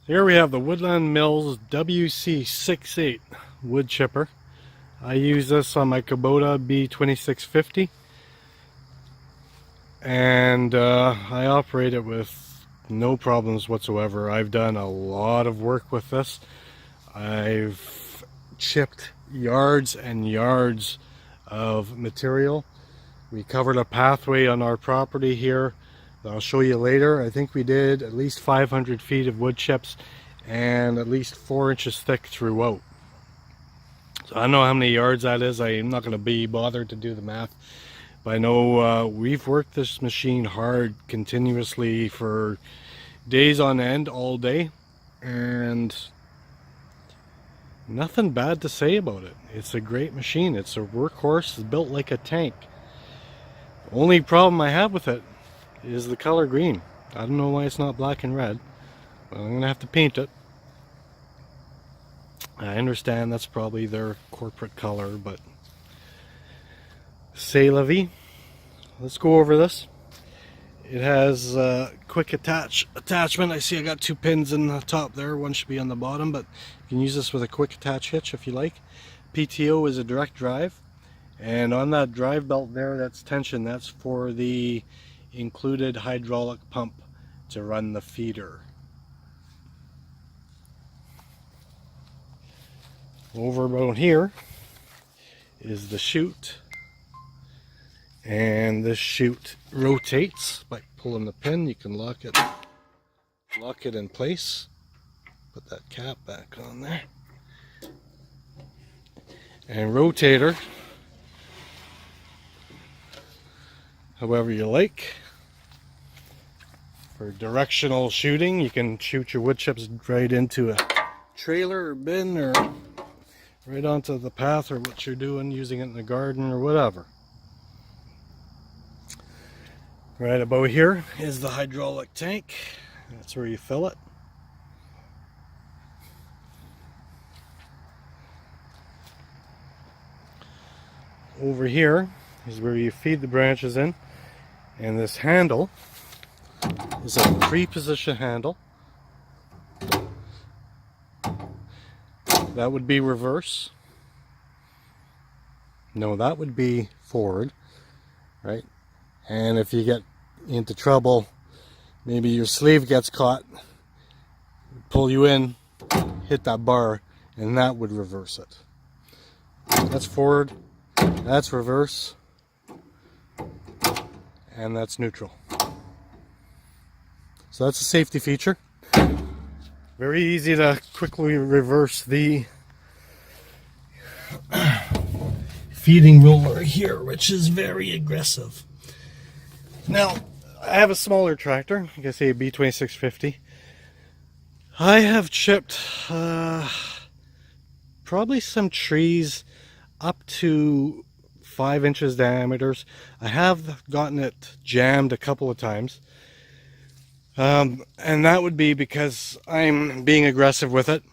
Here we have the Woodland Mills WC68 wood chipper. I use this on my Kubota B2650 and I operate it with no problems whatsoever. I've done a lot of work with this. I've chipped yards and yards of material. We covered a pathway on our property here that I'll show you later. I think we did at least 500 feet of wood chips and at least 4 inches thick throughout. So I don't know how many yards that is. I'm not going to be bothered to do the math. But I know we've worked this machine hard continuously for days on end, all day. And nothing bad to say about it. It's a great machine. It's a workhorse. It's built like a tank. The only problem I have with it is the color green. I don't know why it's not black and red, but I'm gonna have to paint it. I understand that's probably their corporate color, but c'est la vie. Let's go over this. It has a quick attachment. I see I got 2 pins in the top there. One should be on the bottom, but you can use this with a quick attach hitch if you like. PTO is a direct drive. And on that drive belt there, that's tension. That's for the included hydraulic pump to run the feeder. Over about here is the chute. And this chute rotates by pulling the pin. You can lock it in place. Put that cap back on there. And rotator, however you like. For directional shooting, you can shoot your wood chips right into a trailer or bin or right onto the path or what you're doing, using it in the garden or whatever. Right about here is the hydraulic tank. That's where you fill it. Over here is where you feed the branches in. And this handle is a 3-position handle. That would be reverse. No, that would be forward, right? And if you get into trouble, maybe your sleeve gets caught, pull you in, hit that bar, and that would reverse it. That's forward, that's reverse, and that's neutral. So that's a safety feature. Very easy to quickly reverse the feeding roller here, which is very aggressive. Now, I have a smaller tractor, like I say a B2650. I have chipped probably some trees up to 5 inches diameters. I have gotten it jammed a couple of times. And that would be because I'm being aggressive with it.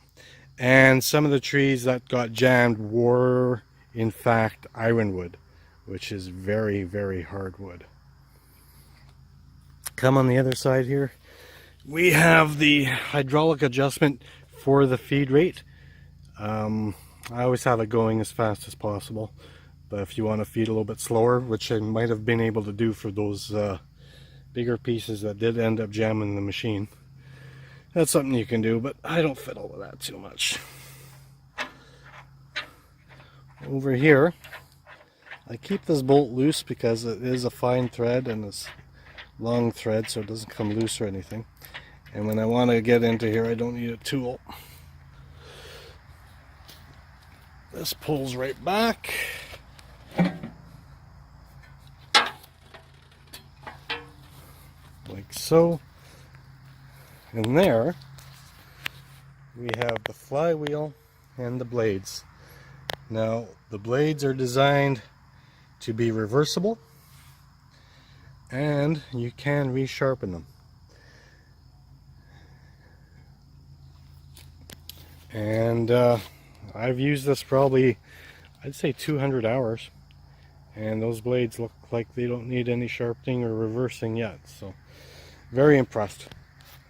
And some of the trees that got jammed were, in fact, ironwood, which is very, very hard wood. Come on the other side here. We have the hydraulic adjustment for the feed rate. I always have it going as fast as possible. But if you want to feed a little bit slower, which I might have been able to do for those bigger pieces that did end up jamming the machine, that's something you can do, but I don't fiddle with that too much. Over here, I keep this bolt loose because it is a fine thread and it's long thread, so it doesn't come loose or anything. And when I want to get into here, I don't need a tool. This pulls right back. Like so. And there we have the flywheel and the blades. Now the blades are designed to be reversible and you can resharpen them. And I've used this probably, I'd say 200 hours, and those blades look like they don't need any sharpening or reversing yet, so very impressed.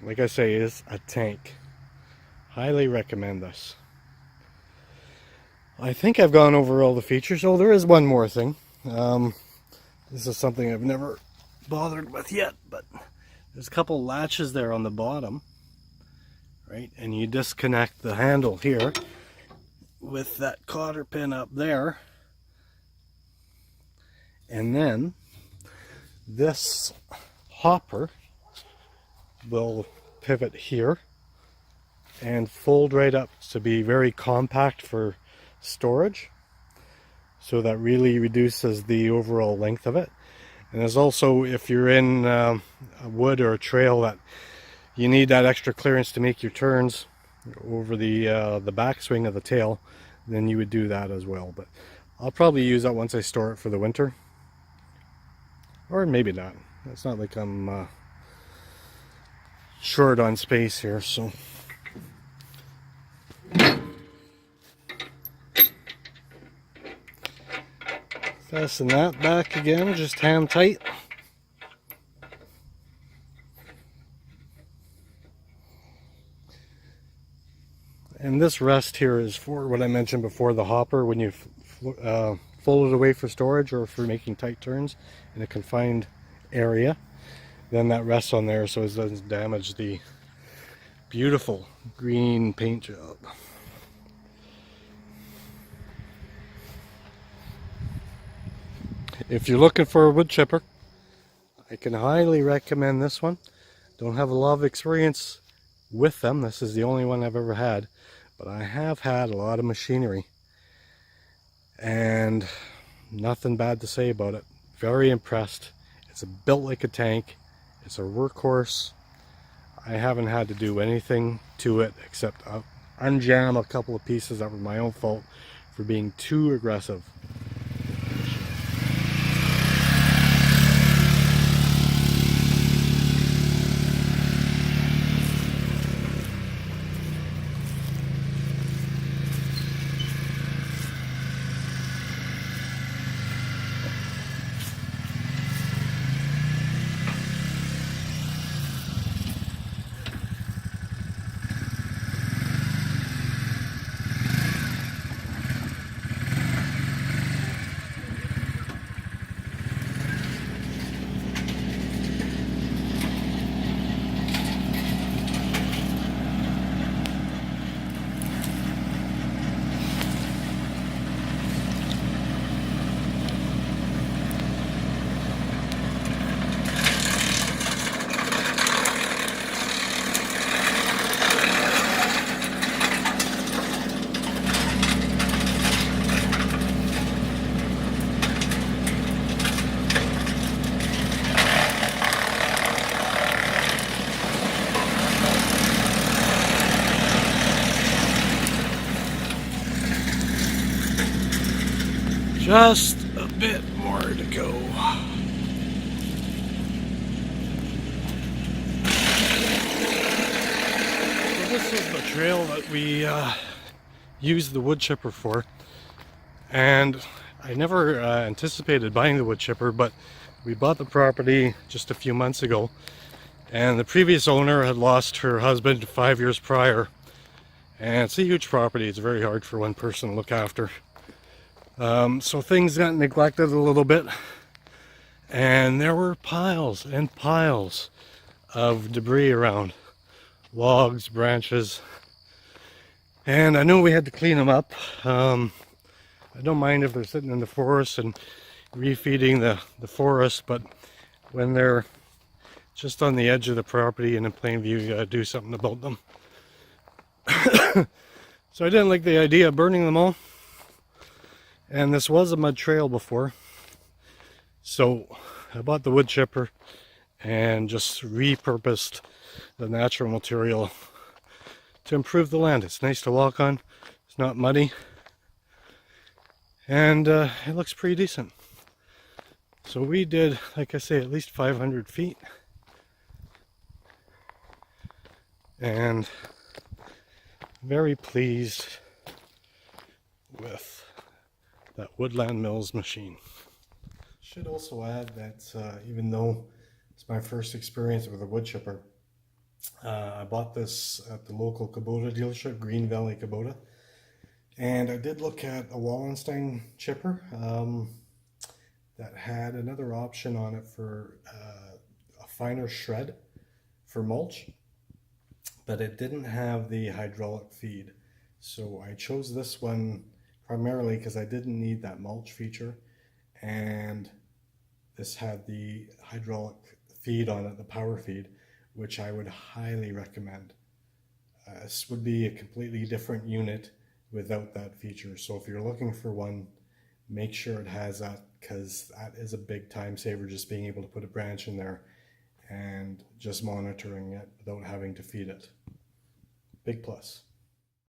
Like I say, it's a tank. Highly recommend this. I think I've gone over all the features. Oh, there is one more thing. This is something I've never bothered with yet, but there's a couple latches there on the bottom, right? And you disconnect the handle here with that cotter pin up there. And then this hopper will pivot here and fold right up to be very compact for storage. So that really reduces the overall length of it. And there's also, if you're in a wood or a trail that you need that extra clearance to make your turns over the backswing of the tail, then you would do that as well. But I'll probably use that once I store it for the winter. Or maybe not. It's not like I'm short on space here, so. Fasten that back again, just hand tight. And this rest here is for what I mentioned before, the hopper, when you fold it away for storage or for making tight turns in a confined area. Then that rests on there so it doesn't damage the beautiful green paint job. If you're looking for a wood chipper, I can highly recommend this one. Don't have a lot of experience with them. This is the only one I've ever had, but I have had a lot of machinery and nothing bad to say about it. Very impressed. It's built like a tank. It's a workhorse. I haven't had to do anything to it except unjam a couple of pieces that were my own fault for being too aggressive. Just a bit more to go. So this is the trail that we used the wood chipper for, and I never anticipated buying the wood chipper, but we bought the property just a few months ago, and the previous owner had lost her husband 5 years prior, and it's a huge property. It's very hard for one person to look after. So things got neglected a little bit, and there were piles and piles of debris around, logs, branches, and I knew we had to clean them up. I don't mind if they're sitting in the forest and refeeding the forest, but when they're just on the edge of the property and in plain view, you gotta do something about them. So I didn't like the idea of burning them all. And this was a mud trail before, so I bought the wood chipper and just repurposed the natural material to improve the land. It's nice to walk on, it's not muddy, and it looks pretty decent. So we did, like I say, at least 500 feet, and very pleased with that Woodland Mills machine. Should also add that even though it's my first experience with a wood chipper, I bought this at the local Kubota dealership, Green Valley Kubota, and I did look at a Wallenstein chipper that had another option on it for a finer shred for mulch, but it didn't have the hydraulic feed. So I chose this one primarily because I didn't need that mulch feature, and this had the hydraulic feed on it, the power feed, which I would highly recommend. This would be a completely different unit without that feature. So if you're looking for one, make sure it has that, because that is a big time saver, just being able to put a branch in there and just monitoring it without having to feed it. Big plus.